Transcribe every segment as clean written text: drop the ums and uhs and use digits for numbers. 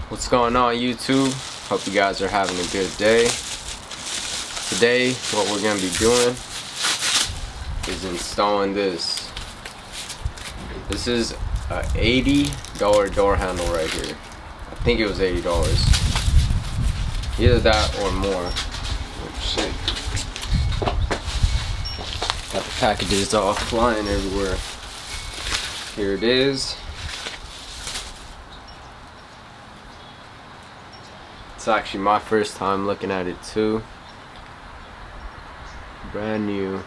What's going on, YouTube? Hope you guys are having a good day. Today what we're going to be doing is installing this. This is a $80 door handle right here. I think it was $80. Either that or more. Oh shit. Got the packages all flying everywhere. Here it is. It's actually my first time looking at it too. Brand new.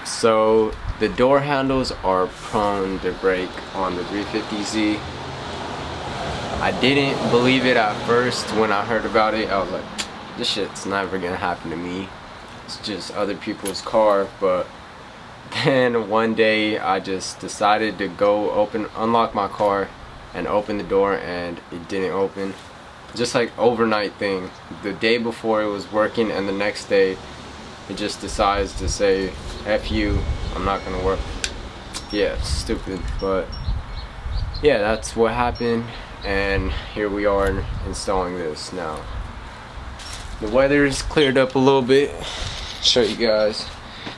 So the door handles are prone to break on the 350Z. I didn't believe it at first when I heard about it. I was like, this shit's never gonna happen to me. It's just other people's car. But then one day I just decided to go unlock my car and open the door, and it didn't open. Just like overnight thing. The day before it was working, and the next day it just decides to say, F you, I'm not gonna work. Yeah, stupid. But yeah, that's what happened, and here we are installing this now. The weather's cleared up a little bit. Show you guys.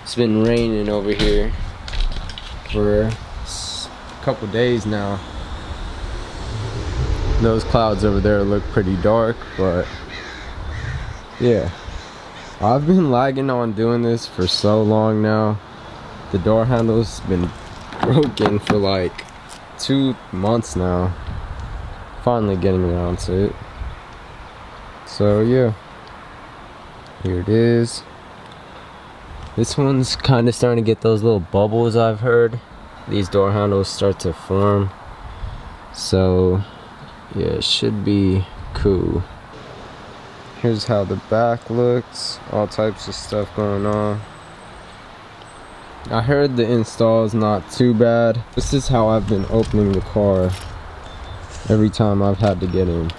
It's been raining over here for a couple days now. Those clouds over there look pretty dark, but yeah. I've been lagging on doing this for so long now. The door handle's been broken for like 2 months now. Finally getting around to it. So yeah, here it is. This one's kind of starting to get those little bubbles, I've heard. These door handles start to form. So yeah, it should be cool. Here's how the back looks. All types of stuff going on. I heard the install is not too bad. This is how I've been opening the car every time I've had to get in.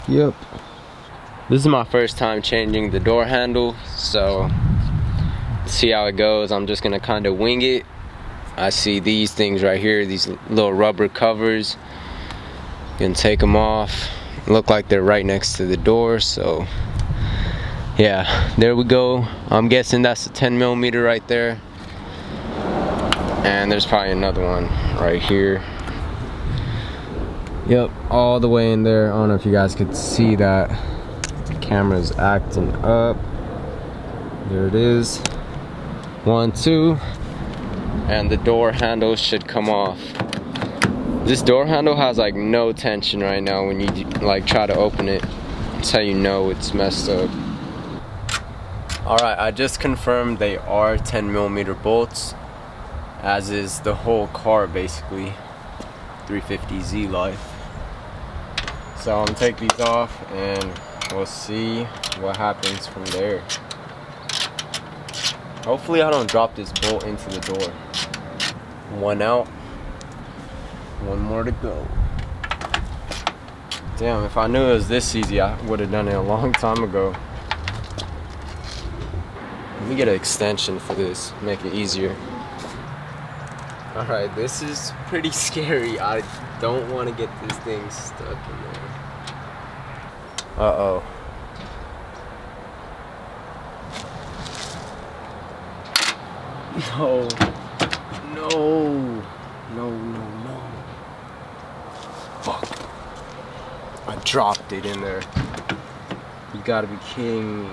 Yep. This is my first time changing the door handle, so see how it goes. I'm just gonna kind of wing it. I see these things right here, these little rubber covers. You can take them off. Look like they're right next to the door, so yeah, there we go. I'm guessing that's a 10mm right there, and there's probably another one right here. Yep, all the way in there. I don't know if you guys could see that. The camera's acting up. There it is. 1, 2, and the door handle should come off. This door handle has like no tension right now when you like try to open it. That's how you know it's messed up. Alright, I just confirmed they are 10mm bolts, as is the whole car basically. 350Z life. So I'm gonna take these off and we'll see what happens from there. Hopefully I don't drop this bolt into the door. One out, one more to go. Damn, if I knew it was this easy, I would have done it a long time ago. Let me get an extension for this, make it easier. Alright, this is pretty scary. I don't want to get this thing stuck in there. Uh-oh. No. No. No, no, no. Fuck. I dropped it in there. You gotta be kidding me.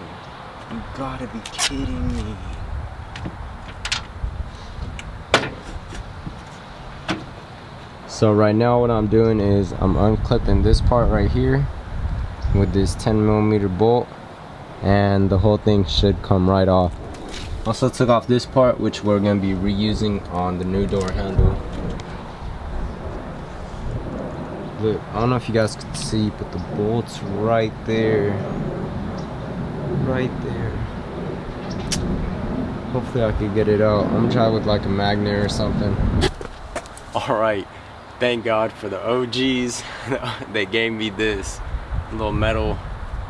You gotta be kidding me. So right now what I'm doing is I'm unclipping this part right here with this 10mm bolt, and the whole thing should come right off. Also took off this part, which we're going to be reusing on the new door handle. Look, I don't know if you guys could see, but the bolt's right there. Right there. Hopefully I could get it out. I'm gonna try with like a magnet or something. Alright, Thank God for the OGs. They gave me this little metal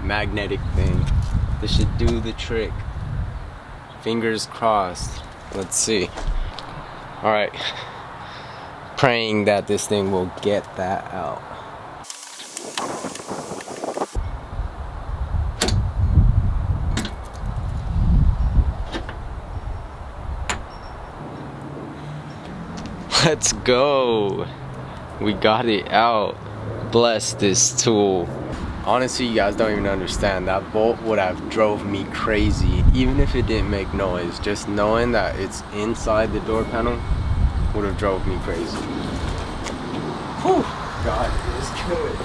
magnetic thing. This should do the trick. Fingers crossed. Let's see. Alright. Praying that this thing will get that out. Let's go. We got it out. Bless this tool. Honestly, you guys don't even understand. That bolt would have drove me crazy, even if it didn't make noise. Just knowing that it's inside the door panel would have drove me crazy. Whew. God, it is good.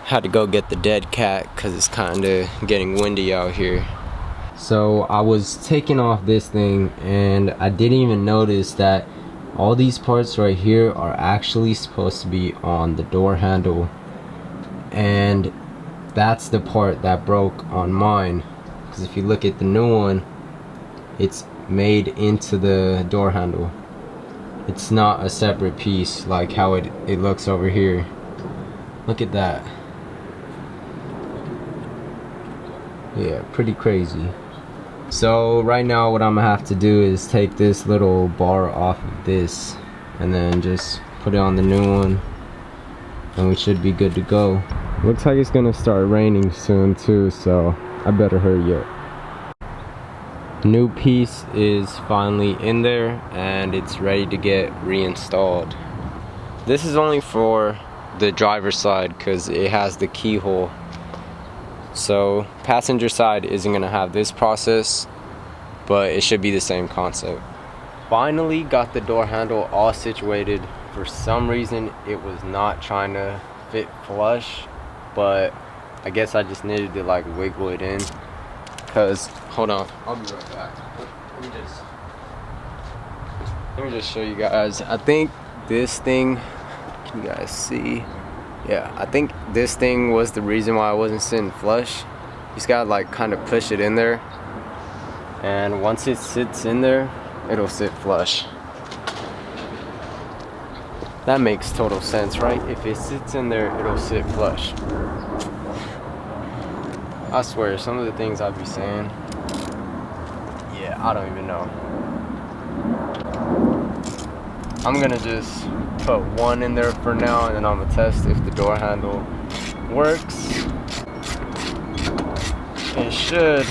Had to go get the dead cat because it's kind of getting windy out here. So I was taking off this thing and I didn't even notice that all these parts right here are actually supposed to be on the door handle, and that's the part that broke on mine, because if you look at the new one, it's made into the door handle. It's not a separate piece like how it looks over here. Look at that. Yeah, pretty crazy. So right now what I'm gonna have to do is take this little bar off of this and then just put it on the new one, and we should be good to go. Looks like it's gonna start raining soon too, so I better hurry up. New piece is finally in there and it's ready to get reinstalled. This is only for the driver's side because it has the keyhole. So passenger side isn't gonna have this process, but it should be the same concept. Finally got the door handle all situated. For some reason it was not trying to fit flush, but I guess I just needed to like wiggle it in. Cause hold on, I'll be right back. Let me just show you guys. I think this thing, can you guys see? Yeah, I think this thing was the reason why I wasn't sitting flush. You just gotta like kind of push it in there, and once it sits in there, it'll sit flush. That makes total sense, right? If it sits in there, it'll sit flush. I swear, some of the things I'd be saying, yeah, I don't even know. I'm gonna just put one in there for now, and then I'm gonna test if the door handle works. It should,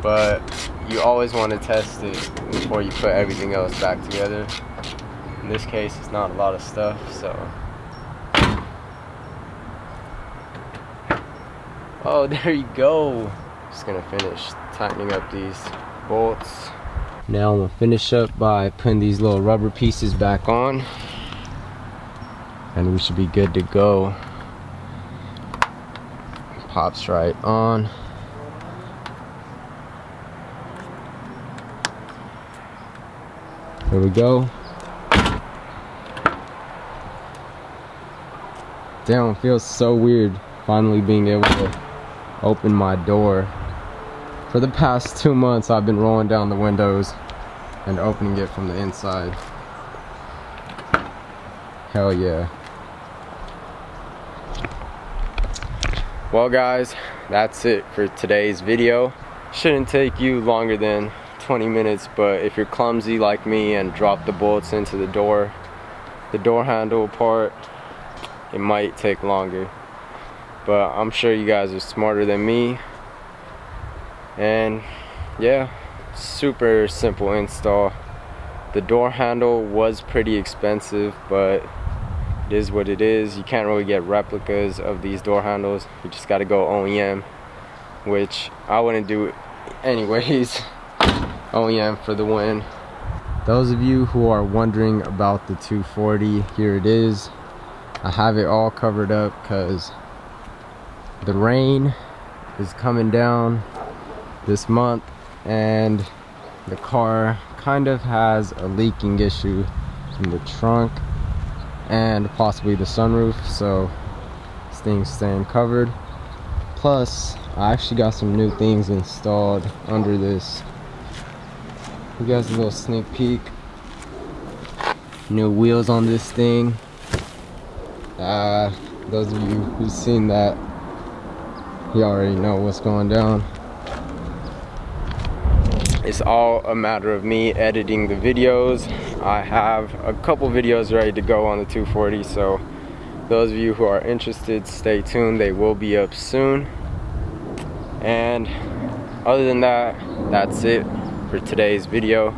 but you always want to test it before you put everything else back together. In this case, it's not a lot of stuff, so. Oh, there you go. Just gonna finish tightening up these bolts. Now I'm gonna finish up by putting these little rubber pieces back on, and we should be good to go. Pops right on. There we go. Damn, it feels so weird finally being able to open my door. For the past 2 months I've been rolling down the windows and opening it from the inside. Hell yeah. Well guys, that's it for today's video. Shouldn't take you longer than 20 minutes, but if you're clumsy like me and drop the bolts into the door handle part, it might take longer. But I'm sure you guys are smarter than me. And yeah, super simple install. The door handle was pretty expensive, but it is what it is. You can't really get replicas of these door handles. You just gotta go OEM, which I wouldn't do anyways. OEM for the win. Those of you who are wondering about the 240, here it is. I have it all covered up because the rain is coming down this month and the car kind of has a leaking issue in the trunk and possibly the sunroof, so this thing's staying covered. Plus I actually got some new things installed under this. You guys a little sneak peek. new wheels on this thing. Those of you who've seen that, you already know what's going down. It's all a matter of me editing the videos. I have a couple videos ready to go on the 240, so those of you who are interested, stay tuned. They will be up soon. And other than that, that's it for today's video.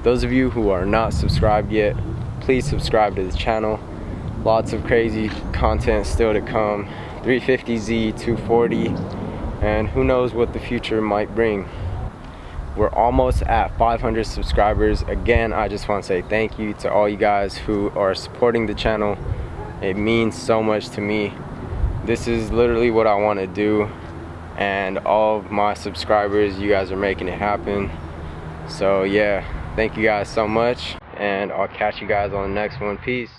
Those of you who are not subscribed yet, please subscribe to the channel. Lots of crazy content still to come. 350Z, 240, and who knows what the future might bring. We're almost at 500 subscribers. Again, I just want to say thank you to all you guys who are supporting the channel. It means so much to me. This is literally what I want to do, and all of my subscribers, you guys are making it happen. So yeah, thank you guys so much, and I'll catch you guys on the next one. Peace.